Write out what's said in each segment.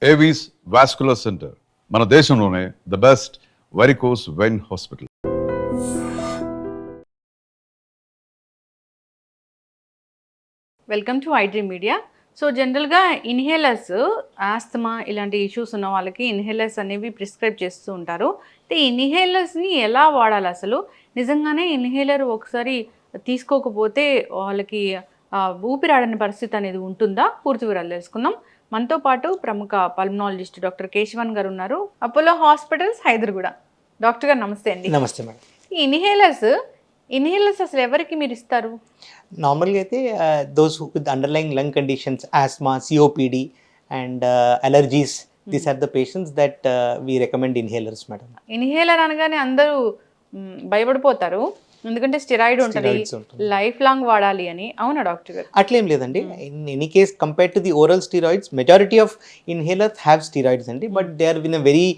Avis vascular centre మన దేశంలోనే the best varicose vein hospital. Welcome to iDream media. So జనరల్గా inhalers, asthma ఇలాంటి issues ఉన్న వాళ్ళకి ఇన్హేలర్స్ అనేవి ప్రిస్క్రైబ్ చేస్తూ ఉంటారు. అయితే ఇన్హేలర్స్ని ఎలా వాడాలి అసలు? నిజంగానే ఇన్హేలర్ ఒకసారి తీసుకోకపోతే వాళ్ళకి ఊపిరాడని పరిస్థితి అనేది ఉంటుందా? పూర్తి వివరాలు తెలుసుకుందాం. మనతో పాటు ప్రముఖ పల్మనాలజిస్ట్ డాక్టర్ కేశవన్ గారు ఉన్నారు, అపోలో హాస్పిటల్స్, హైదరాబాద్. డాక్టర్ గారు నమస్తే అండి. నమస్తే మేడం. ఈ ఇన్హేలర్స్ అసలు ఎవరికి మీరు ఇస్తారు? నార్మల్గా అయితే those with underlying lung conditions, asthma, COPD and allergies, these are the patients that we recommend inhalers madam. Inhaler అనగానే అందరూ భయపడిపోతారు, ఎందుకంటే స్టెరాయిడ్ ఉంటుంది, లైఫ్ లాంగ్ వాడాలి అని. అవునా డాక్టర్ గారు? అట్లేం లేదండి. In any case compare to the oral steroids, majority of inhalers have steroids అండి, but they are in a very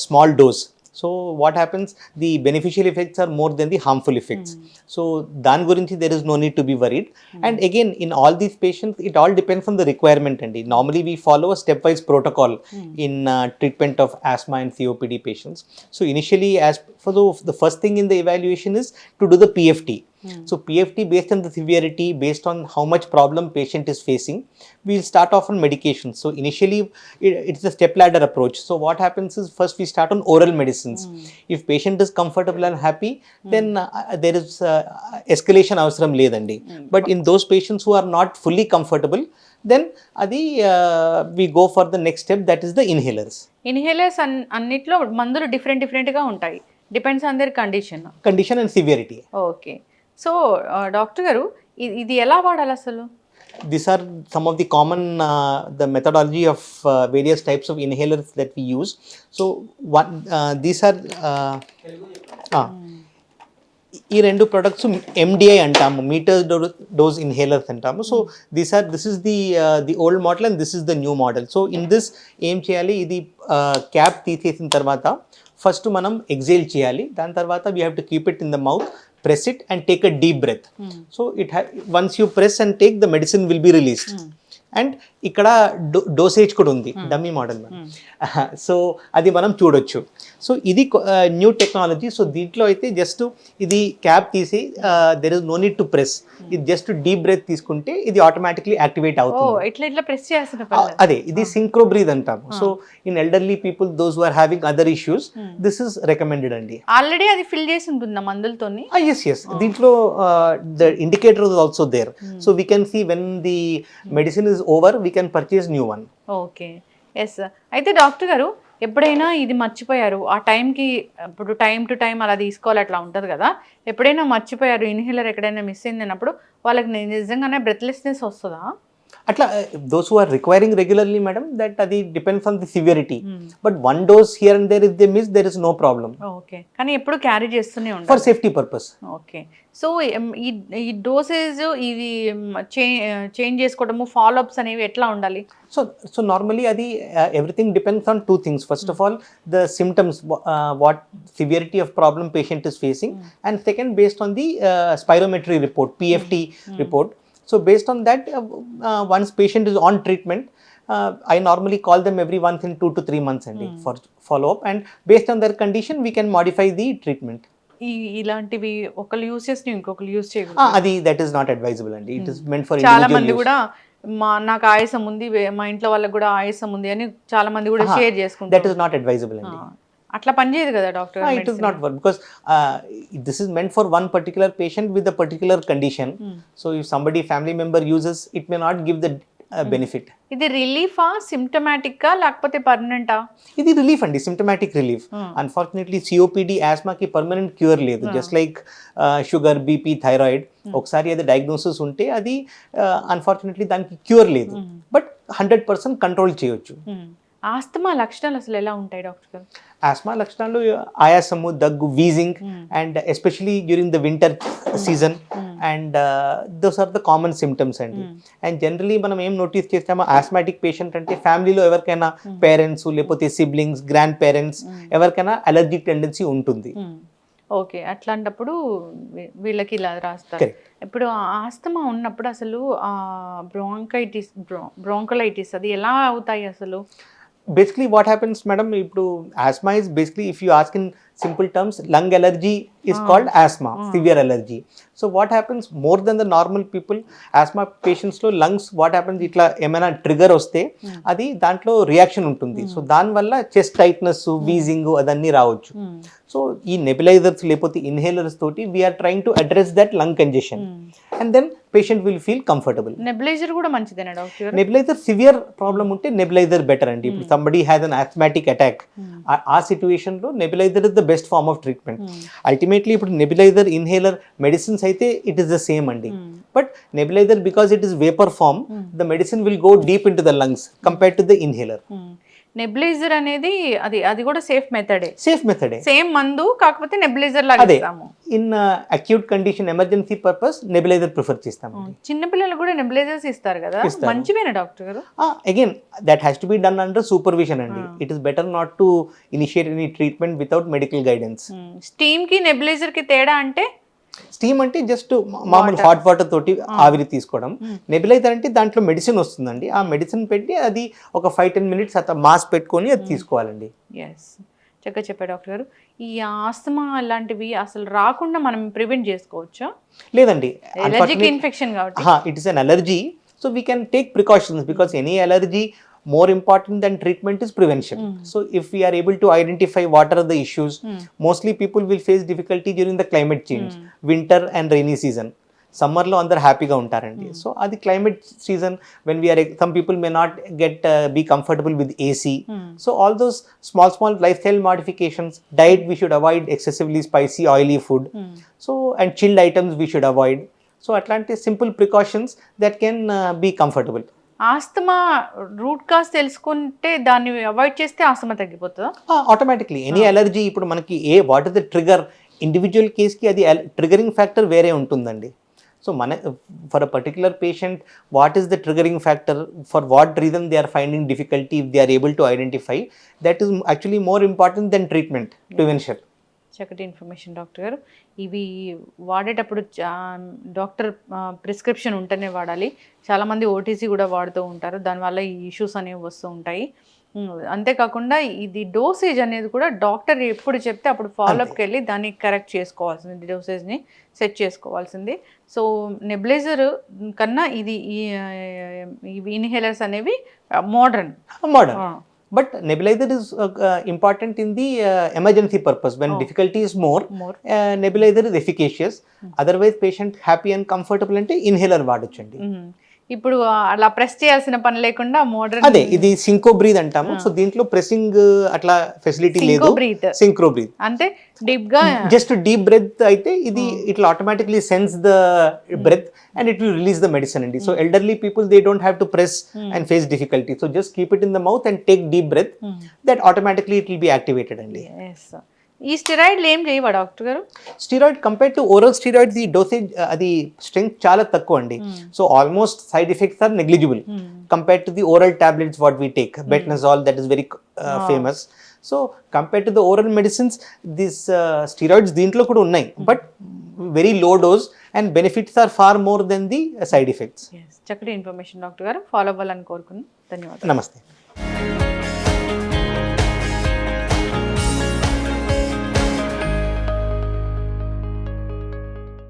small dose. So what happens, the beneficial effects are more than the harmful effects. So dan gurinchi there is no need to be worried. And again, in all these patients, it all depends on the requirement. And normally we follow a stepwise protocol in treatment of asthma and COPD patients. So initially, as for the first thing in the evaluation is to do the PFT. So PFT, based on the severity, based on how much problem patient is facing, we'll start off on medication. So initially it's a step ladder approach. So what happens is, first we start on oral medicines. If patient is comfortable and happy, then there is escalation avasram ledandi. But in those patients who are not fully comfortable, then we go for the next step, that is the inhalers. Inhalers అన్నిట్లో మందులు డిఫరెంట్గా ఉంటాయి, depends on their condition And severity. Okay. So doctor గారు, ఇది ఎలా వాడాలి అసలు? These are some of the common the methodology of various types of inhalers that we use. So these are ఈ రెండు ప్రొడక్ట్స్ ఎండిఐ అంటాము, మీటర్ డోస్ ఇన్హేలర్స్ అంటాము. So this is the old model and this is the new model. So in this ఏం చేయాలి, ఇది cap తీసేసిన తర్వాత first మనం ఎగ్జేల్ చేయాలి. దాని తర్వాత we have to keep it in the mouth, press it and take a deep breath. So once you press and take, the medicine will be released. And ఇక్కడ డోసేజ్ కూడా ఉంది, dummy model. So అది మనం చూడొచ్చు. So ఇది new technology. So దీంట్లో అయితే just ఇది క్యాప్ తీసి there is no need to press, ఇది జస్ట్ డీప్ బ్రెత్ తీసుకుంటే ఇది ఆటోమేటిక్లీ యాక్టివేట్ అవుతుంది. ఇట్లా ప్రెస్ చేయాల్సిన అదే ఇది సింక్రో బ్రీత్ అంటాము. So in elderly people, those who are having other issues, this is recommended అండి. ఆల్రెడీ అది ఫిల్ చేసి ఉంటుందా మందులతోని? ఎస్ దీంట్లో the indicator is also there. So we can see when the medicine is over, we can purchase new one. Okay, yes. అయితే doctor గారు, ఎప్పుడైనా ఇది మర్చిపోయారు, ఆ టైంకి ఇప్పుడు టైం టు టైం అలా తీసుకోవాలి, అట్లా ఉంటుంది కదా, ఎప్పుడైనా మర్చిపోయారు, ఇన్హేలర్ ఎక్కడైనా మిస్ అయింది అన్నప్పుడు వాళ్ళకి నిజంగానే బ్రెత్లెస్నెస్ వస్తుందా? అట్లా those who are requiring regularly madam, that అది depends on the severity. But one dose here and there, if they miss, there is no problem. Okay, కానీ ఎప్పుడు క్యారీ చేస్తూనే ఉంటారు for safety purpose. Okay. So ఈ dosage ఇది change చేసుకోవడము, follow ups అనేవి ఎట్లా ఉండాలి? సో నార్మలీ అది everything depends on two things. First of all the symptoms, what severity of problem patient is facing, and second based on the spirometry report, PFT report. So based on that, once patient is on treatment, I normally call them every once in 2 to 3 months for follow-up, and based on their condition, we can modify the treatment. ఇలాంటివి ఒకళ్ళు use చేసి ఇంకొకళ్ళు use చేయకూడదు. అది that is not advisable అండి. It is meant for చాలా మంది కూడా నాకు ఆయాసం ఉంది, మా ఇంట్లో వాళ్ళకి కూడా ఆయాసం ఉంది అని చాలా మంది కూడా షేర్ చేసుకుంటారు. దట్ ఈస్ నాట్ అడ్వైజబుల్ అండి. అట్లా పనిచేయదు కదా doctor? It is not work, because this is meant for one particular patient with a particular condition. So if somebody family member uses, it may not give the benefit. ఇది రిలీఫా, సిమ్టమాటిక్కా, లేకపోతే పర్మనెంటా? ఇది relief అండి, symptomatic relief. Unfortunately COPD, ఆస్మాకి permanent cure లేదు. Just like sugar, BP, thyroid, ఒకసారి అది diagnosis ఉంటే అది అన్ఫార్చునేట్లీ దానికి క్యూర్ లేదు, బట్ 100% కంట్రోల్ చేయొచ్చు. ఆస్తమా లక్షణాలు అసలు ఎలా ఉంటాయి డాక్టర్ గారు? ఆస్మా లక్షణాలు ఆయాసము, దగ్గు, wheezing, and especially during the winter season, and those are the common symptoms అండి. అండ్ జనరలీ మనం ఏం నోటీస్ చేస్తామో, ఆస్మాటిక్ పేషెంట్ అంటే ఫ్యామిలీలో ఎవరికైనా పేరెంట్స్, లేకపోతే సిబ్లింగ్స్, గ్రాండ్ పేరెంట్స్ ఎవరికైనా అలర్జిక్ టెండెన్సీ ఉంటుంది. ఓకే, అట్లాంటప్పుడు వీళ్ళకి ఇలా రాస్తారు. ఇప్పుడు ఆస్తమా ఉన్నప్పుడు అసలు బ్రోంకైటిస్, బ్రోంకలైటిస్ అది ఎలా అవుతాయి అసలు? basically what happens, madam, ఇప్పుడు asthma is basically, if you ask in simple terms, lung allergy is called asthma, severe allergy. So what happens, more than the normal people, asthma patients లో lungs what happens, ఇట్లా ఏమైనా trigger వస్తే అది దాంట్లో reaction ఉంటుంది. So దానివల్ల chest tightness, wheezing అదన్నీ రావచ్చు. సో ఈ నెబులైజర్స్ లేకపోతే ఇన్హేలర్స్ తోటి we are trying to address that lung congestion and then patient will feel comfortable. Nebulizer కూడా మంచిదేనా డాక్టర్? నెబులైజర్ సివియర్ ప్రాబ్లం ఉంటే నెబులైజర్ బెటర్ అండి. ఇప్పుడు somebody has an asthmatic attack, ఆ సిచ్యువేషన్ లో nebulizer is the best form of treatment. Ultimately ఇప్పుడు nebulizer, inhaler, medicines అయితే it is the same అండి. But nebulizer because it is vapour form, the medicine will go deep into the lungs compared to the inhaler. Nebulizer అనేది అది కూడా safe మెథడే. Safe మెథడే, same మందు, కాకపోతే nebulizer లాగా ఇస్తాము. In acute condition, emergency purpose nebulizer prefer చేస్తాము. చిన్న పిల్లలు కూడా నెబులైజర్స్ ఇస్తారు కదా, మంచివేనా డాక్టర్ గారు? Again that has to be done under supervision అండి. It is better not to initiate any treatment without medical guidance. Steam కి నెబులైజర్ కి తేడా అంటే? స్టీమ్ అంటే జస్ట్ మామూలు హాట్ వాటర్ తోటి ఆవిరి తీసుకోవడం. నెబులైజర్ అంటే దాంట్లో మెడిసిన్ వస్తుందండి, ఆ మెడిసిన్ పెట్టి అది ఒక 5-10 minutes అట్లా మాస్ పెట్టుకొని అది తీసుకోవాలండి. ఎస్, చక్కగా చెప్పారు డాక్టర్ గారు. ఈ ఆస్తమా లాంటివి అసలు రాకుండా మనం ప్రివెంట్ చేసుకోవచ్చా? లేదండి, ఎలర్జిక్ ఇన్ఫెక్షన్ కాబట్టి it is an allergy, so we can take precautions because any allergy more important than treatment is prevention. So if we are able to identify what are the issues, mostly people will face difficulty during the climate change, winter and rainy season. Summer lo andar happy ga untarandi. So adi climate season when we are, some people may not get be comfortable with AC. So all those small lifestyle modifications, diet we should avoid excessively spicy oily food. So and chilled items we should avoid. So atlanti simple precautions that can be comfortable. Asthma root cause తెలుసుకుంటే దాన్ని avoid చేస్తే asthma తగ్గిపోతుందా? Automatically any allergy ఇప్పుడు మనకి what is the trigger, individual కేస్కి అది triggering factor వేరే ఉంటుందండి. So for a particular patient what is the triggering factor, for what reason they are finding difficulty, if they are able to identify, that is actually more important than treatment prevention. చక్కటి information doctor గారు. ఇవి వాడేటప్పుడు doctor prescription ఉంటేనే వాడాలి. చాలామంది OTC కూడా వాడుతూ ఉంటారు, దానివల్ల ఈ ఇష్యూస్ అనేవి వస్తూ ఉంటాయి. అంతేకాకుండా ఇది డోసేజ్ అనేది కూడా డాక్టర్ ఎప్పుడు చెప్తే అప్పుడు ఫాలోఅప్కి వెళ్ళి దాన్ని కరెక్ట్ చేసుకోవాల్సింది, డోసేజ్ని సెట్ చేసుకోవాల్సింది. సో నెబులైజర్ కన్నా ఇది ఇన్హేలర్స్ అనేవి modern. But nebulizer is important in the emergency purpose. When difficulty is more. Nebulizer is efficacious. Otherwise patient happy and comfortable ante inhaler వాడొచ్చండి. ఇప్పుడు అలా ప్రెస్ చేయాల్సిన పని లేకుండా మోడర్న్, అదే ఇది సింకో బ్రీత్ అంటాము. సో దీంట్లో ప్రెసింగ్ అట్లా ఫెసిలిటీ లేదు, సింక్రో బ్రీత్ అంటే డీప్ గా జస్ట్ డీప్ బ్రెత్ అయితే ఇది ఇట్లా automatically sense the breath and it will release the medicine andi. So elderly people, they don't have to press and face difficulty, so just keep it in the mouth and take deep breath, that automatically it will be activated andi. Yes. ఈ స్టెరాయిడ్లు ఏం చేయవా doctor గారు? Steroid compare to oral steroids ఈ dosage అది strength చాలా తక్కువ అండి. So almost side effects are negligible compare to the oral tablets what we take, Betnesol that is very famous. So compare to the oral medicines this steroids దీంట్లో కూడా ఉన్నాయి, but very low dose and benefits are far more than the side effects. చక్కటి information doctor గారు, follow అవ్వాలని కోరుకున్నాను. ధన్యవాదాలు. నమస్తే.